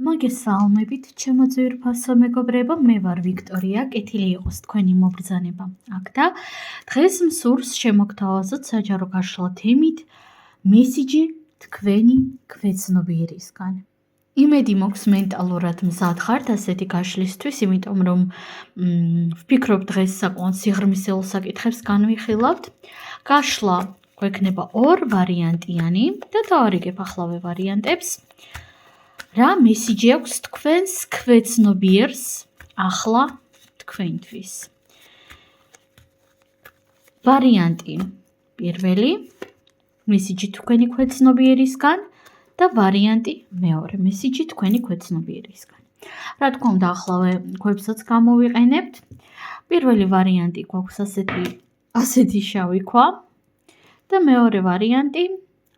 მოგესალმებით, ჩემო ძვირფასო მეგობრებო, მე ვარ ვიქტორია, კეთილი იყოს თქვენი მობრძანება. აქ და დღეს მსურს შემოგთავაზოთ საჯარო გაშლა თემით მესიჯი თქვენი ქვეცნობიერისგან. იმედი მოქვს მენტალურად მზად ხართ ასეთი გაშლისთვის, იმიტომ რომ ვფიქრობ დღეს საკმაოდ სიღრმისეულ საკითხებს განვიხილავთ. გაშლა გვექნება ორ ვარიანტიანი და დავარიგებახლავე ვარიანტებს. რა მესიჯი აქვს თქვენს ქვეცნობიერს ახლა თქვენთვის? ვარიანტი პირველი, მესიჯი თქვენი ქვეცნობიერისგან და ვარიანტი მეორე, მესიჯი თქვენი ქვეცნობიერისგან. რა თქმა უნდა,ახლავე ქვებსაც გამოვიყენებთ. პირველი ვარიანტი გვაქვს ასეთი შავი ქვა და მეორე ვარიანტი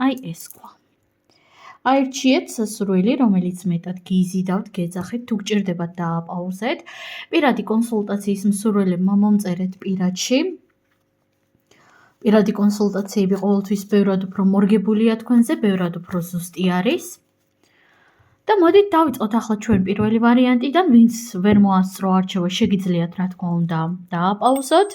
აი ეს ქვა. აირჩიეთ სასურველი, რომელიც მეტად გიზიდავთ, გეძახით, თუ გჭირდებათ დააპაუზეთ. პირადი კონსულტაციის მსურველებმა მომწერეთ პირადში. პირადი კონსულტაციები ყოველთვის ბევრად უფრო მორგებულია თქვენზე, ბევრად უფრო ზუსტი არის. და მოდით დავიწყოთ ახლა ჩვენ პირველი ვარიანტიდან, ვინც ვერ მოასწრო არჩევა, შეგიძლიათ რა თქმა უნდა დააპაუზოთ.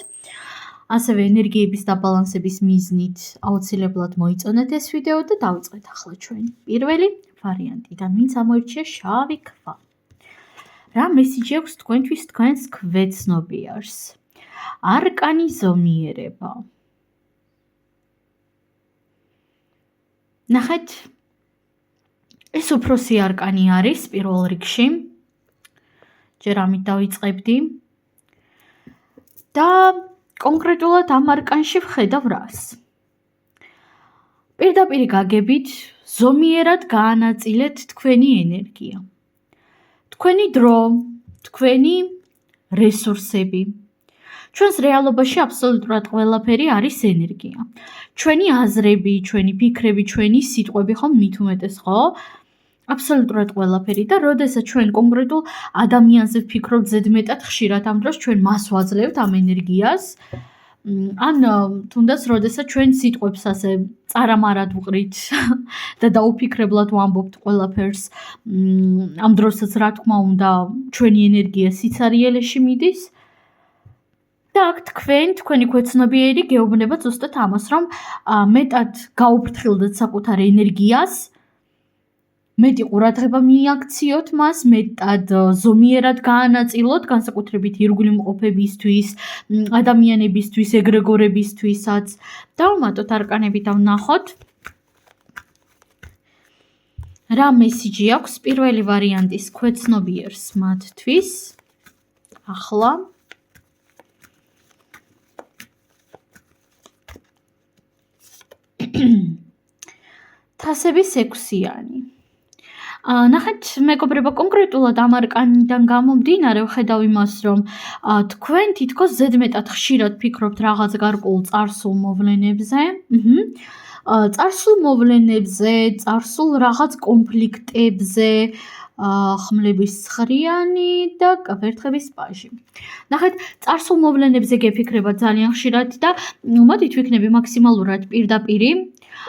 ასევე ენერგიების დაბალანსების მიზნით აუცილებლად მოიწონეთ ეს ვიდეო და დავიწყეთ ახლა ჩვენ პირველი ვარიანტიდან, ვინც ამოირჩია შავი ქვა. რა მესიჯი აქვს თქვენთვის თქვენს ქვეცნობიერს? არკანი ზომიერება. ნახეთ, ეს უფროსი არკანი არის პირველ რიგში. ჯერ ამით დავიწყებდი. და კონკრეტულად ამ არკანში ვხედავ რას? პირდაპირ გაგებით, ზომიერად გაანაწილეთ თქვენი ენერგია. თქვენი დრო, თქვენი რესურსები. ჩვენს რეალობაში აბსოლუტურად ყველაფერი არის ენერგია. ჩვენი აზრები, ჩვენი ფიქრები, ჩვენი სიტყვები ხომ მით უმეტეს, ხო? აბსოლუტურად ყველაფერი და როდესაც ჩვენ კონკრეტულ ადამიანზე ვფიქრობთ ზედმეტად ხშირად ამ დროს ჩვენ მას ვაძლევთ ამ ენერგიას. ან თუნდაც როდესაც ჩვენ სიტყვებს ასე წარამარად ვყრით და დაუფიქრებლად ვამბობთ ყველაფერს, ამ დროსაც რა თქმა უნდა ჩვენი ენერგია სიცარიელეში მიდის. და აქ თქვენი ქვეცნობიერი გეუბნება ზუსტად ამას, რომ მეტად გაუფრთხილდეთ საკუთარ ენერგიას, მეტი ყურადღება მიაქციოთ მას, მეტად ზომიერად გაანაწილოთ, განსაკუთრებით ირგვლივ მყოფებისთვის, ადამიანებისთვის, ეგრეგორებისთვისაც. დავუმატოთ არკანები და ვნახოთ. რა მესიჯი აქვს პირველი ვარიანტის ქვეცნობიერს მათთვის? ახლა თასების 6-იანი. ნახეთ, მეგობრებო, კონკრეტულად ამ არკანიდან გამომდინარე ვხედავ იმას, რომ თქვენ თითქოს ზედმეტად ხშირად ფიქრობთ რაღაც გარკვეულ წარსულ მოვლენებზე. წარსულ მოვლენებზე, წარსულ რაღაც კონფლიქტებზე, ხმლების 9-იანი და ვერთხების პაჟი. ნახეთ, წარსულ მოვლენებზე გეფიქრებათ ძალიან ხშირად და მოდით ვიქნები მაქსიმალურად პირდაპირი.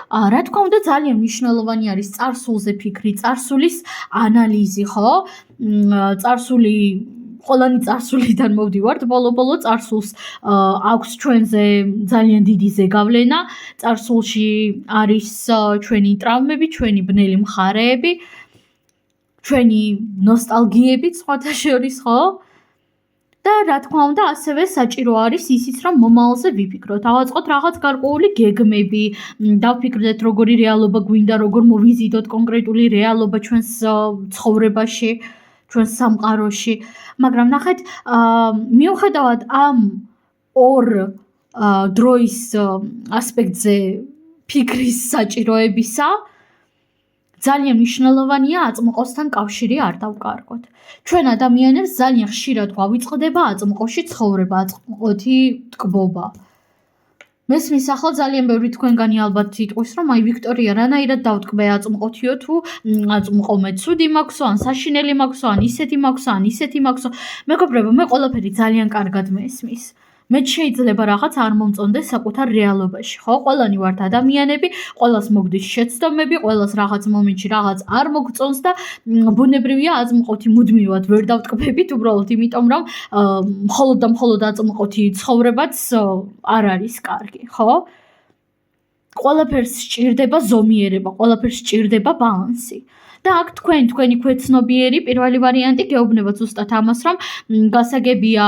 რა თქმა უნდა, ძალიან მნიშვნელოვანი არის წარსულზე ფიქრი, წარსულის ანალიზი, ხო? ყველანი წარსულიდან მოვდივართ, ბოლო წარსულს აქვს ჩვენზე ძალიან დიდი ზეგავლენა. წარსულში არის ჩვენი ტრავმები, ჩვენი ბნელი მხარეები, ჩვენი ნოსტალგიები სხვათა შორის, ხო? და რა თქმა უნდა, ასევე საჭირო არის ისიც, რომ მომავალზე ვიფიქროთ, ავაწყოთ რაღაც გარკვეული გეგმები, დავფიქრდეთ, როგორი რეალობა გვინდა, როგორ მოვიზიდოთ კონკრეტული რეალობა ჩვენს ცხოვრებაში, ჩვენს სამყაროში. მაგრამ ნახეთ, მიუხედავად ამ ორ დროის ასპექტზე ფიქრის საჭიროებისა, ძალიან მნიშვნელოვანია აწმყოსთან კავშირი არ დავკარგოთ. ჩვენ ადამიანებს ძალიან ხშირად გვავიწყდება აწმყოში ცხოვრება, აწმყოთი ტკბობა. მესმის ახლა ძალიან ბევრი თქვენგანი ალბათ იტყვის, რომ აი ვიქტორია, რანაირად დავტკბე აწმყოთიო, თუ აწმყო მე ცუდი მაქვსო, ან საშინელი მაქვსო, ან ისეთი მაქვსო, ან ისეთი მაქვსო. მეგობრებო, მე ყველაფერი ძალიან კარგად მესმის. მე შეიძლება რაღაც არ მომწონდეს საკუთარ რეალობაში, ხო? ყველანი ვართ ადამიანები, ყველას მოგდის შეცდომები, ყველას რაღაც მომენტში რაღაც არ მოგწონს და ბუნებრივია აწმყოთი მუდმივად ვერ დავტკბებით, უბრალოდ იმიტომ რომ მხოლოდ და მხოლოდ აწმყოთი ცხოვრებაც არ არის კარგი, ხო? ყველაფერს სჭირდება ზომიერება, ყველაფერს სჭირდება ბალანსი. და აქ თქვენი ქვეცნობიერი პირველი ვარიანტი გეუბნება ზუსტად ამას, რომ გასაგებია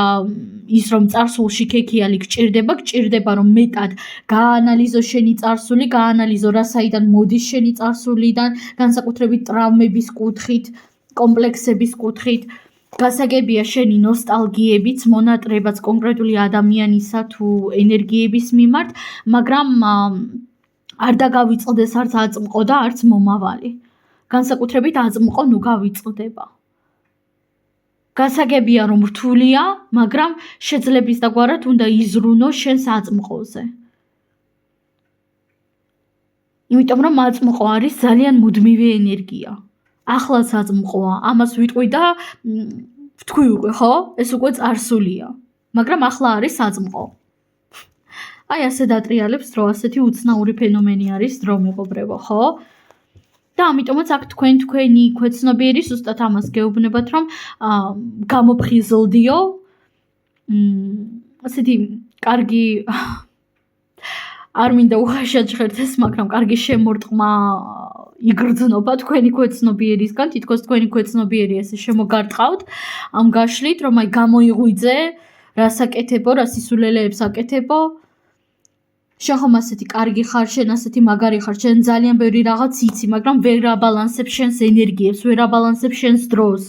ის რომ წარსულში ქექიალი გჭირდება რომ მეტად გაანალიზო შენი წარსული, გაანალიზო რა საიდან მოდის შენი წარსულიდან, განსაკუთრებით ტრავმების კუთხით, კომპლექსების კუთხით. გასაგებია შენი ნოსტალგიებიც, მონატრებაც კონკრეტული ადამიანისა თუ ენერგიების მიმართ, მაგრამ არ დაგავიწყდეს არც აწმყო და არც მომავალი. განსაკუთრებით აწმყო ნუ გავიწყდება. გასაგებია რომ რთულია, მაგრამ შეძლების დაგვარად უნდა იზრუნო შენს აწმყოზე. იმიტომ რომ აწმყო არის ძალიან მუდმივი ენერგია. ახლაც აწმყოა, ამას ვიტყვი და ვთქვი უკვე, ხო? ეს უკვე წარსულია. მაგრამ ახლა არის აწმყო. აი ასე დატრიალებს დრო, ასეთი უცნაური ფენომენი არის დრო მეგობრებო, ხო? და ამიტომაც აქ თქვენი ქვეცნობიერი ზუსტად ამას გეუბნებათ, რომ გამოფხიზლდიო ასეთი კარგი არ მინდა უხაშაჯღერდეს, მაგრამ კარგი შემორტყმა იგრძნობა თქვენი ქვეცნობიერისგან, თითქოს თქვენი ქვეცნობიერი ესე შემოგარტყავთ ამ გაშლით, რომ აი გამოიღვიძე, რას აკეთებო, რა სისულელეებს აკეთებო. შენ ხომ ასეთი კარგი ხარ, შენ ასეთი მაგარი ხარ, შენ ძალიან ბევრი რაღაც იცი, მაგრამ ვერ აბალანსებ შენს ენერგიებს, ვერ აბალანსებ შენს დროს.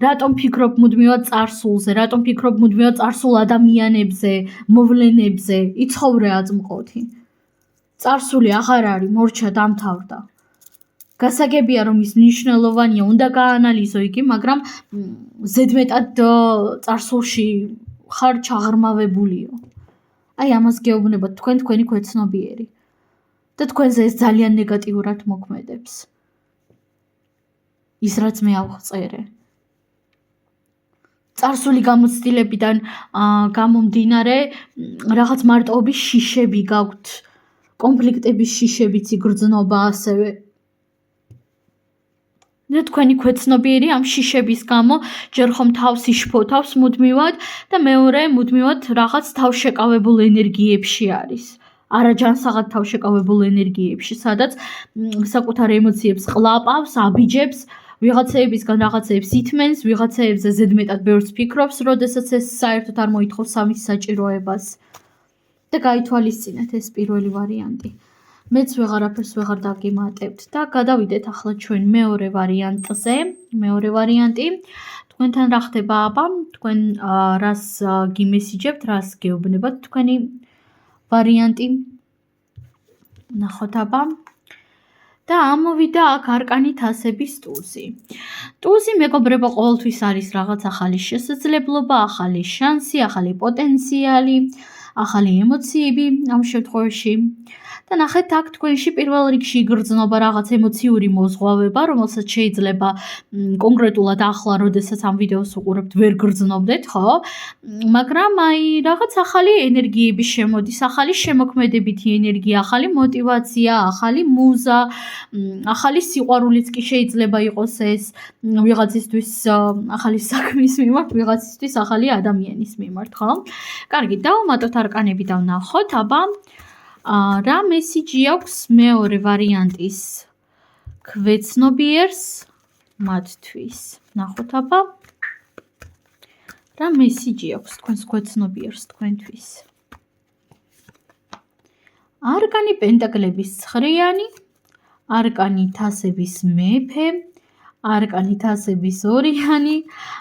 რატომ ფიქრობ მუდმივად წარსულზე, რატომ ფიქრობ მუდმივად წარსულ ადამიანებზე, მოვლენებზე, იცხოვრე აწმყოთი. წარსული აღარ არის, მორჩა დამთავრდა. გასაგებია რომ ის მნიშვნელოვანია, უნდა გაანალიზო იგი, მაგრამ ზედმეტად წარსულში ხარ ჩაღრმავებულიო. აი ამას გეუბნებათ თქვენი ქვეცნობიერი. და თქვენზე ეს ძალიან ნეგატიურად მოქმედებს. ის რაც მე ავწერე. წარსული გამოცდილებიდან გამომდინარე რაღაც მარტოობის შიშები გაქვთ, კონფლიქტების შიშებიც იგრძნობა ასევე. და თქვენი ქვეცნობიერი ამ შიშების გამო ჯერ ხომ თავს იშფოთავს მუდმივად და მეორე მუდმივად რაღაც თავშეკავებულ ენერგიებში არის. არაჯანსაღად თავშეკავებულ ენერგიებში, სადაც საკუთარ ემოციებს ყლაპავს, აბიჯებს, ვიღაცეებისგან რაღაცეებს ითმენს, ვიღაცეებზე ზედმეტად ბევრს ფიქრობს, როდესაც ეს საერთოდ არ მოითხოვს სამის საჭიროებას. და გაითვალისწინეთ ეს პირველი ვარიანტი. მეც ვეღარაფერს ვეღარ დაგიმატებთ და გადავიდეთ ახლა ჩვენ მეორე ვარიანტზე. მეორე ვარიანტი. თქვენთან რა ხდება აბა? თქვენ რას გიმესიჯებთ, რას გეუბნებათ თქვენი ვარიანტი? ნახოთ აბა. და ამოვიდა აქ არკანი თასების ტუზი. ტუზი მეგობრებო ყოველთვის არის რაღაც ახალი შესაძლებლობა, ახალი შანსი, ახალი პოტენციალი, ახალი ემოციები ამ შემთხვევაში. და ნახეთ აქ თქვენში პირველ რიგში იგრძნობა რაღაც ემოციური მოზღვავება, რომელსაც შეიძლება კონკრეტულად ახლა, როდესაც ამ ვიდეოს უყურებთ, ვერ გრძნობდეთ, ხო? მაგრამ აი რაღაც ახალი ენერგიები შემოდის, ახალი შემოქმედებითი ენერგია, ახალი мотиваცია, ახალი მუზა, ახალი სიყვარულიც კი შეიძლება იყოს ეს ვიღაცისთვის ახალი საქმის მიმართ, ვიღაცისთვის ახალი ადამიანის მიმართ, ხო? კარგი, დავუმატოთ არკანები და ვნახოთ, აბა რა მესიჯი აქვს მეორე ვარიანტის ქვეცნობიერს მათთვის. ნახოთ აბა. რა მესიჯი აქვს თქვენს ქვეცნობიერს თქვენთვის. არკანი პენტაკლების 9-იანი, არკანი თასების მეფე, არკანი თასების 2-იანი,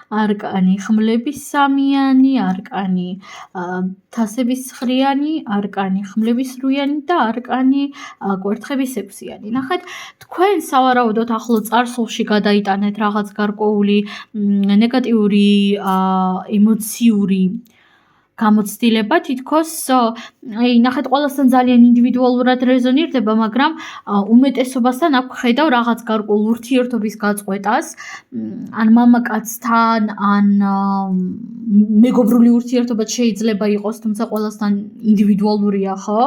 არკანი ხმლების 3-იანი, არკანი თასების 9-იანი, არკანი ხმლების 8-იანი და არკანი კვერთხების 6-იანი. ნახეთ, თქვენ სავარაუდოდ ახლო წარსულში გადაიტანეთ რაღაც გარკვეული ნეგატიური ემოციური გამოცდილება თითქოს ნახეთ ყველასთან ძალიან ინდივიდუალურად რეზონირდება, მაგრამ უმეტესობასთან აქ ხედავ რაღაც გარკვეულ ურთიერთობის გაწყვეტას, ან მამაკაცთან, ან მეგობრული ურთიერთობა შეიძლება იყოს, თუმცა ყველასთან ინდივიდუალურია, ხო?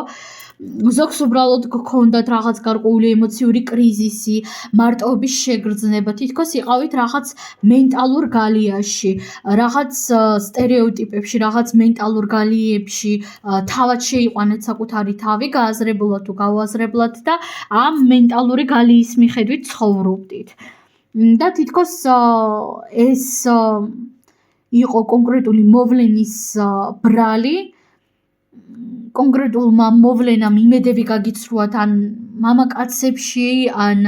ზოგს უბრალოდ გქონდათ რაღაც გარკვეული ემოციური კრიზისი, მარტოობის შეგრძნება, თითქოს იყავით რაღაც მენტალურ გალიაში, რაღაც სტერეოტიპებში, რაღაც მენტალურ გალიებში, თავად შეიყვანეთ საკუთარი თავი, გააზრებულად თუ გაუაზრებლად და ამ მენტალური გალიის მიხედვით ცხოვრობდით. და თითქოს ეს იყო კონკრეტული მოვლენის ბრალი, კონკრეტულმა მოვლენამ იმედები გაგიცრუათ ან მამაკაცებში, ან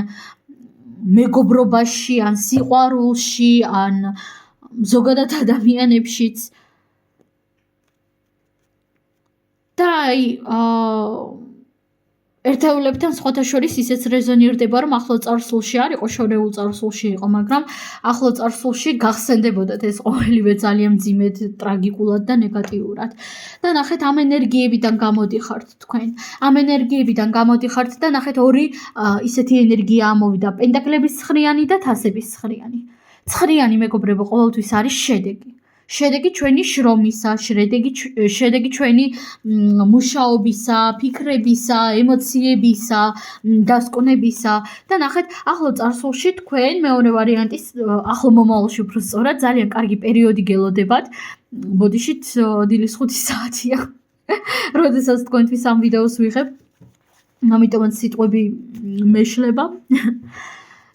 მეგობრობაში, ან სიყვარულში, ან ზოგადად ადამიანებშიც. და ერთეულებთან სხვათა შორის ისეც რეზონირდება, რომ ახლო წარსულში არ იყო, შორეულ წარსულში იყო, მაგრამ ახლო წარსულში გახსენდებოდათ ეს ყოველივე ძალიან მძიმედ, ტრაგიკულად და ნეგატიურად. და ნახეთ, ამ ენერგიებიდან გამოდიხართ თქვენ. ამ ენერგიებიდან გამოდიხართ და ნახეთ, ორი ისეთი ენერგია ამოვიდა, პენტაკლების ცხრიანი და თასების ცხრიანი. ცხრიანი, მეგობრებო, ყოველთვის არის შედეგი. შედეგი ჩვენი შრომისა, შედეგი ჩვენი მუშაობისა, ფიქრებისა, ემოციებისა, დასკვნებისა და ნახეთ, ახლო წარსულში თქვენ მეორე ვარიანტის ახლო მომავალში უფრო სწორად ძალიან კარგი პერიოდი გელოდებათ. ბოდიშით დილის 5 საათია. როდესაც თქვენთვის ამ ვიდეოს ვიღებ. ამიტომაც სიტყვები მეშლება.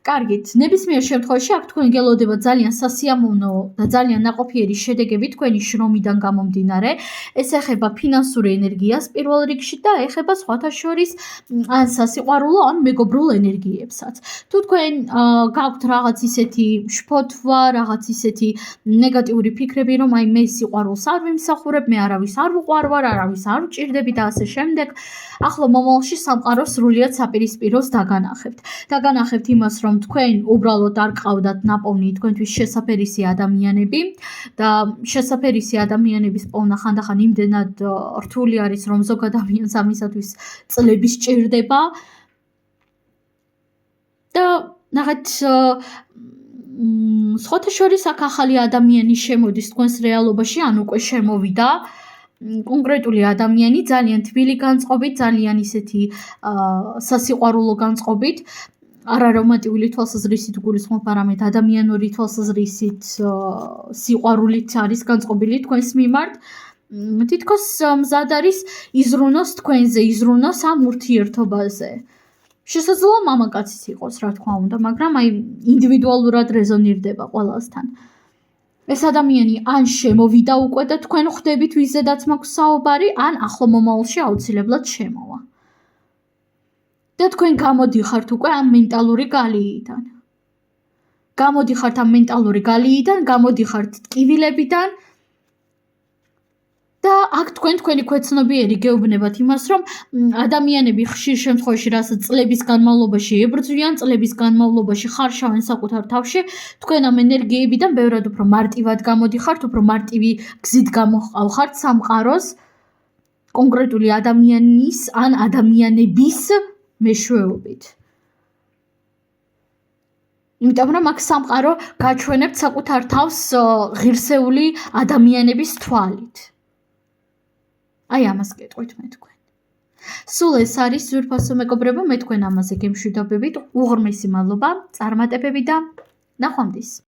კარგით, ნებისმიერ შემთხვევაში აქ თქვენ გელოდებათ ძალიან სასიამოვნო და ძალიან ნაყოფიერი შედეგები თქვენი შრომიდან გამომდინარე. ეს ეხება ფინანსურ ენერგიას პირველ რიგში და ეხება სხვათა შორის ან სასიყვარულო, ან მეგობრულ ენერგიებსაც. თუ თქვენ გაქვთ რაღაც ისეთი შფოთვა, რაღაც ისეთი ნეგატიური ფიქრები, რომ აი მე სიყვარულს არ ვიმსახურებ, მე არავის არ ვუყვარვარ, არავის არ ვჭირდები და ასე შემდეგ, ახლო მომავალში სამყაროს სრულიად საპირისპიროს დაგანახებთ. დაგანახებთ იმას, რომ თქვენ უბრალოდ არ ყავდათ ნაპოვნი თქვენთვის შესაფერისი ადამიანები და შესაფერისი ადამიანების პოვნა ხანდახან იმდენად რთული არის, რომ ზოგ ადამიანს ამისათვის წლები სჭირდება. და ნახეთ, სხვათა შორის აქ ახალი ადამიანი შემოდის თქვენს რეალობაში, ან უკვე შემოვიდა. კონკრეტული ადამიანი ძალიან თბილი განწყობით, ძალიან ისეთი სასიყვარულო განწყობით, არა რომანტიკული თვალსაზრისით გულისხმობ, არამედ ადამიანური თვალსაზრისით სიყვარულით არის განწყობილი თქვენს მიმართ. თითქოს მზად არის იზრუნოს თქვენზე, იზრუნოს ამ ურთიერთობაზე. შესაძლოა მამაკაციც იყოს, რა თქმა უნდა, მაგრამ აი ინდივიდუალურად რეზონირდება ყველასთან. ეს ადამიანი ან შემოვიდა უკვე და თქვენ ხვდებით ვიზედაც მაქვს საუბარი, ან ახლო მომავალში აუცილებლად შემოვა. და თქვენ გამოდიხართ უკვე ამ მენტალური გალიიდან. გამოდიხართ ამ მენტალური გალიიდან, გამოდიხართ ტკივილებიდან და აქ თქვენი ქვეცნობიერი გეუბნებათ იმას, რომ ადამიანები ხშირ შემთხვევაში, რასაც წლების განმავლობაში ებრძვიან, წლების განმავლობაში ხარშავენ საკუთარ თავში, თქვენ ამ ენერგიებიდან ბევრად უფრო მარტივად გამოდიხართ, უფრო მარტივი გზით გამოჰყავხართ სამყაროს კონკრეტული ადამიანის ან ადამიანების მეშვეობით. იმიტომ რომ აქ სამყარო გაჩვენებთ საკუთარ თავს ღირსეული ადამიანების თვალით. აი ამას გეტყვით მე თქვენ. სულ ეს არის ძვირფასო მეგობრებო, მე თქვენ ამაზე გემშვიდობებით. უღრმესი მადლობა წარმატებები და ნახვამდის.